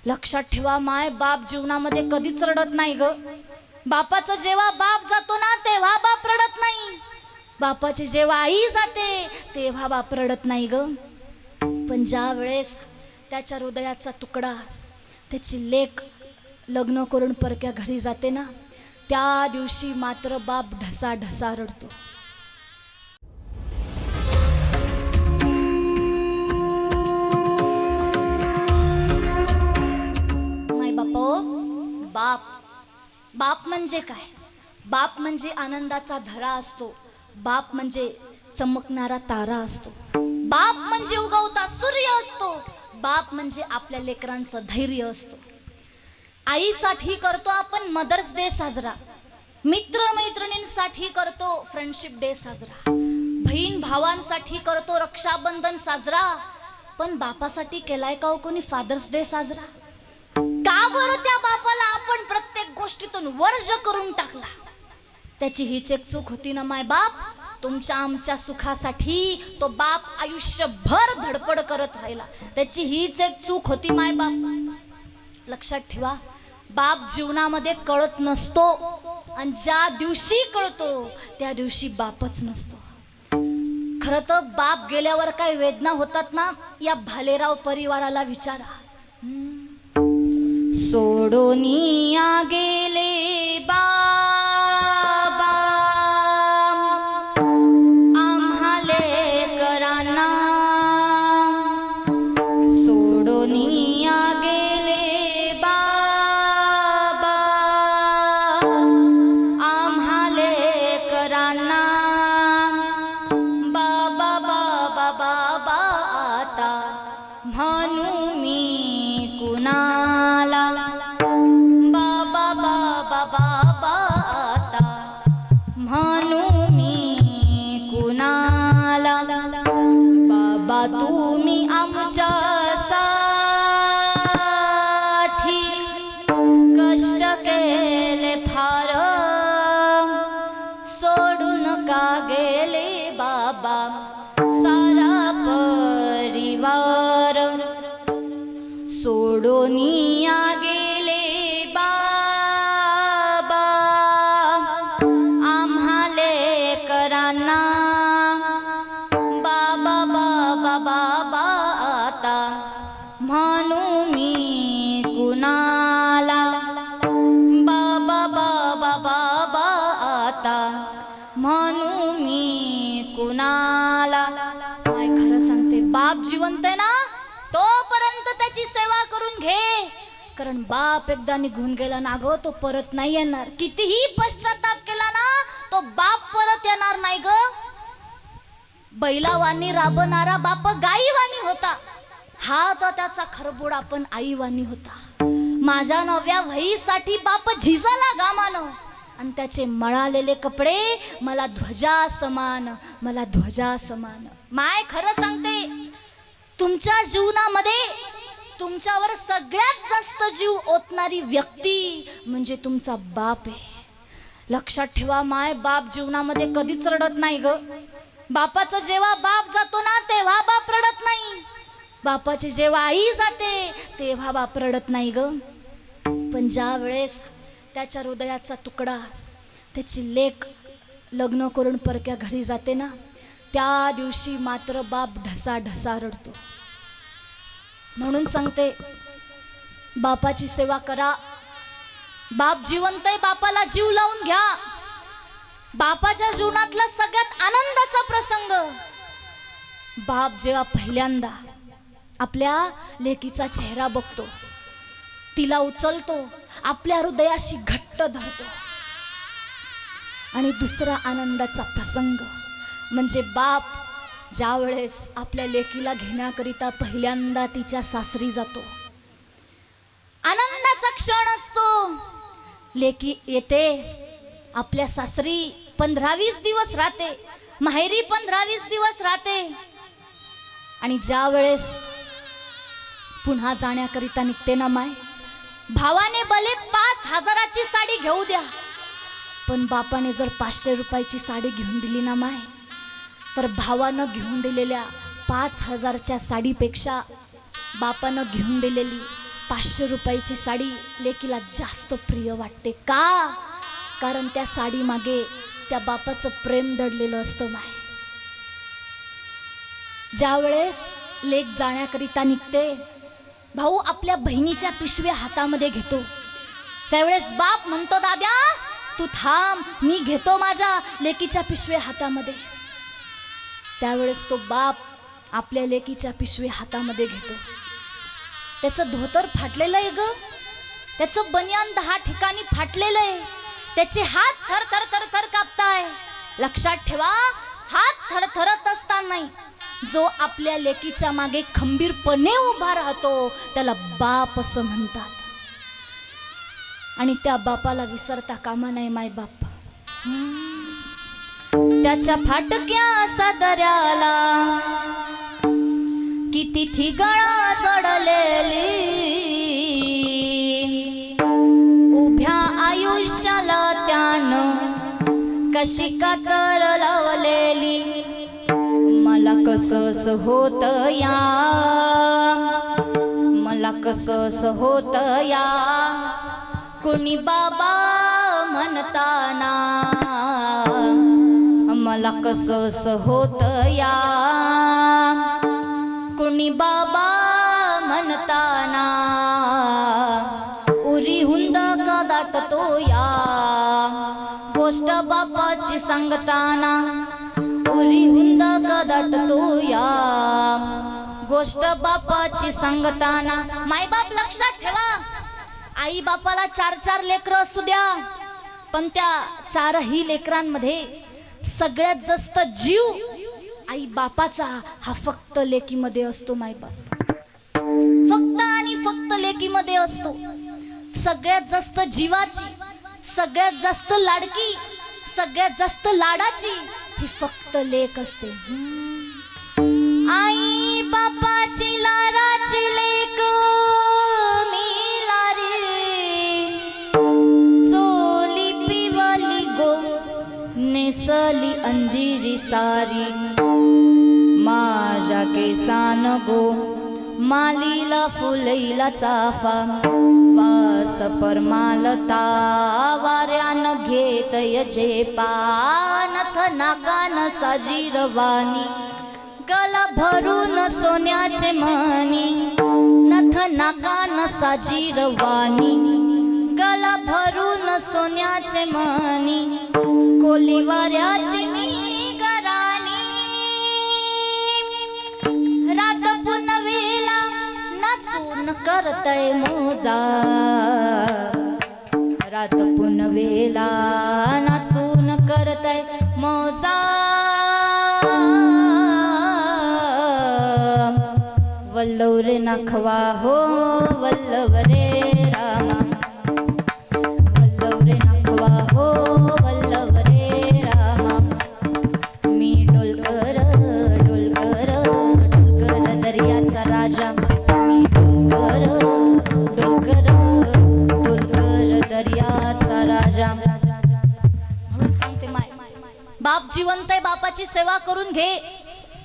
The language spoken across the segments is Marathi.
लक्षात ठेवा, माय बाप जीवनामध्ये कधीच रडत नाही ग. बापाचं जेव्हा बाप जातो ना तेव्हा बाप रडत नाही. बापाची जेव्हा आई जाते तेव्हा बाप रडत नाही ग. पण ज्या वेळेस त्याच्या हृदयाचा तुकडा, त्याची लेक लग्न करून परक्या घरी जाते ना, त्या दिवशी मात्र बाप ढसा ढसा रडतो. माय बापो, बाप बाप म्हणजे काय? बाप म्हणजे आनंदाचा धरा असतो. बाप म्हणजे चमकणारा तारा असतो. बाप म्हणजे उगवता सूर्य असतो. बाप म्हणजे आपल्या लेकरांचं धैर्य असतो. आईसाठी करतो आपण मदर्स डे साजरा, मित्र मैत्रिणींसाठी करतो फ्रेंडशिप डे साजरा, बहीण भावांसाठी करतो रक्षाबंधन साजरा. पण बापासाठी केलाय का हो कोणी फादर्स डे साजरा? का बरं त्या बापाला आपण प्रत्येक गोष्टीतून वर्ज करून टाकला? त्याची हीच एक चूक होती ना माय बाप. तुमच्या आमच्या सुखासाठी तो बाप आयुष्यभर धडपड करत राहिला. त्याची हीच एक चूक होती माय बाप. लक्षात ठेवा, बाप जीवनामध्ये कळत नसतो आणि ज्या दिवशी कळतो त्या दिवशी बापच नसतो. खरं तर बाप गेल्यावर काय वेदना होतात ना, या भालेराव परिवाराला विचारा. सोडोनिया गेले बाबा आम्हा लेकरांना, सोडोनिया गेले बाबा आम्हा लेकरांना. बाबा बाबा बाबा आता म्हणू मी कुणाला, बाबा बाबा बाबा आता म्हणू मी कुणाला. बाबा तुम्ही आमच्यासाठी कष्ट केले फार, सोडून का गेले बाबा सारा परिवार. सोडोनिया गेले बाबा आम्हा लेकरांना. बाबा बाबा बाबा आता म्हणू मी कुणाला, बाबा बाबा बाबा आता म्हणू मी कुणाला. काय खरं सांगते, बाप जिवंत आहे ना तोपर्यंत त्याची सेवा करून घे. कारण बाप एकदा निघून गेला ना गं, तो परत नाही येणार. कितीही पश्चाताप केला ना तो बाप परत येणार नाही ग. बैलावानी राबणारा बाप गाईवानी होता, हा तर त्याचा खरबुडा पण आईवानी होता. माझ्या नव्या वहीसाठी बाप झिजला गामानं आणि त्याचे मळालेले कपडे मला ध्वजा समान, मला ध्वजा समान. माय खरं सांगते, तुमच्या जीवनामध्ये तुमच्यावर सगळ्यात जास्त जीव ओतणारी व्यक्ती म्हणजे तुमचा बाप आहे. लक्षात ठेवा, माय बाप जीवनामध्ये कधीच रडत नाही ग. बापाचं जेव्हा बाप जातो ना तेव्हा बाप रडत नाही. बापाची जेव्हा आई जाते तेव्हा बाप रडत नाही ग. पण ज्या वेळेस त्याच्या हृदयाचा तुकडा, त्याची लेक लग्न करून परक्या घरी जाते ना, त्या दिवशी मात्र बाप ढसा ढसा रडतो. म्हणून सांगते, बापाची सेवा करा. बाप जिवंत आहे, बापाला जीव लावून घ्या. बापाच्या जीवनातला सगळ्यात आनंदाचा प्रसंग, बाप जेव्हा पहिल्यांदा आपल्या लेकीचा चेहरा बघतो, तिला उचलतो, आपल्या हृदयाशी घट्ट धरतो. आणि दुसरा आनंदाचा प्रसंग म्हणजे बाप ज्या वेळेस आपल्या लेकीला घेण्याकरिता पहिल्यांदा तिच्या सासरी जातो. आनंदाचा क्षण असतो. लेकी येते आपल्या सासरी, 15-20 दिवस राहते, माहेरी 15-20 दिवस राहते. आणि ज्या वेळेस पुन्हा जाण्याकरिता निघते ना माय, भावाने भले 5,000ची साडी घेऊ द्या, पण बापाने जर 500 रुपयाची साडी घेऊन दिली ना माय, तर भावानं घेऊन दिलेल्या 5,000च्या साडीपेक्षा बापानं घेऊन दिलेली 500 रुपयाची साडी लेकीला जास्त प्रिय वाटते का? कारण त्या साडी मागे त्या बापाचं प्रेम दडलेलं असतं माय. ज्या वेळेस लेक जाण्याकरिता निघते, भाऊ आपल्या बहिणीच्या पिशव्या हातामध्ये घेतो, त्यावेळेस बाप म्हणतो दाद्या तू थांब, मी घेतो माझ्या लेकीच्या पिशव्या हातामध्ये. त्यावेळेस तो बाप आपल्या लेकीच्या पिशवी हातामध्ये घेतो. त्याचं धोतर फाटलेलं आहे ग, त्याचं बनियान 10 ठिकाणी फाटलेलं आहे, त्याचे हात थर थर थर थर कापताय. लक्षात ठेवा, हात थरथरत असताना जो आपल्या लेकीच्या मागे खंबीरपणे उभा राहतो त्याला बाप असं म्हणतात. आणि त्या बापाला विसरता कामा नाही माय बाप. त्याच्या फाटक्या सदऱ्याला किती थी गळा चढलेली, उभ्या आयुष्याला त्यानं कशी कातर लावलेली. मला कसं होत या, मला कसं होत या, कोणी बाबा म्हणताना. मला कसं होत या, कोणी बाबा म्हणताना. उरी हुंद का दाटतो या, गोष्ट बापाची सांगताना. उरी हुंद का दाटतो या, गोष्ट बापाची सांगताना. मायबाप लक्षात ठेवा, आई बापाला 4-4 लेकरं असू द्या, पण त्या 4ही लेकरांमध्ये सगळ्यात जास्त जीव आई बापाचा हा फक्त लेकीमध्ये असतो. मायबाप फक्त आणि फक्त लेकीमध्ये असतो. सगळ्यात जास्त जीवाची, सगळ्यात जास्त लाडकी, सगळ्यात जास्त लाडाची ही फक्त लेक असते. आई बापाची लाडाची लेक मी लारी, चोली पिवली गो नेसली अंजिरी सारी. माझ्या केसान गो मालीला फुलईला चाफा, वास परमालता वाऱ्यान घेत यजे पानथ नाकान साजीरवानी. गला भरून सोन्याचे मणी, नथ नाकान साजीरवानी. गला भरून सोन्याचे मणी, कोली वाऱ्याची मी गराणी. रात पुनवेला नाचून करतय मोजा, रात पुनवेला नाचून करतय मोजा. वल्लव रे नाखवा हो वल्लव रे रामा, वल्लव रे नाखवा हो वल्लव रे रामा. मी डोलकर डोलकर डोलकर दर्याचा राजा, मी डोलकर डोलकर डोलकर दर्याचा राजा. म्हणून सांगते माय, बाप जिवंत आहे, बापाची सेवा करून घे.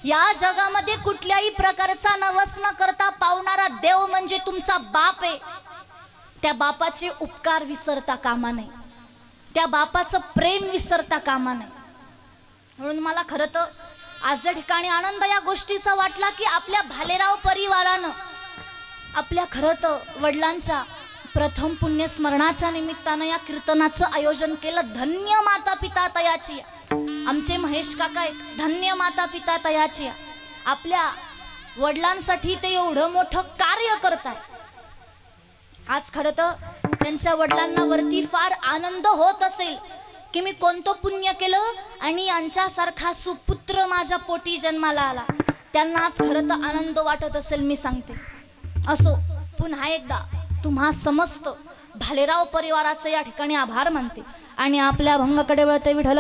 या जगामध्ये कुठल्याही प्रकारचा नवस न करता पावणारा देव म्हणजे तुमचा बाप आहे. त्या बापाचे उपकार विसरता कामा नये, त्या बापाचं प्रेम विसरता कामा नये. म्हणून मला खरं तर आज या ठिकाणी आनंद या गोष्टीचा वाटला की आपल्या भालेराव परिवारानं आपल्या खरं तर वडिलांच्या प्रथम पुण्यस्मरणाच्या निमित्तानं या कीर्तनाचं आयोजन केलं. धन्य माता पिता तयाची, आमचे महेश काका आहेत, धन्य माता पिता तयाची. आपल्या वडिलांसाठी ते एवढं मोठं कार्य करताय. आज खरं तर त्यांच्या वडिलांना वरती फार आनंद होत असेल की मी कोणतं पुण्य केलं आणि यांच्यासारखा सुपुत्र माझ्या पोटी जन्माला आला. त्यांना आज खरं तर आनंद वाटत असेल, मी सांगते. असो, पुन्हा एकदा तुम्हा समस्त भालेराव परिवाराचे या ठिकाणी आभार मानते आणि आपल्या भंगाकडे वळते. विठ्ठल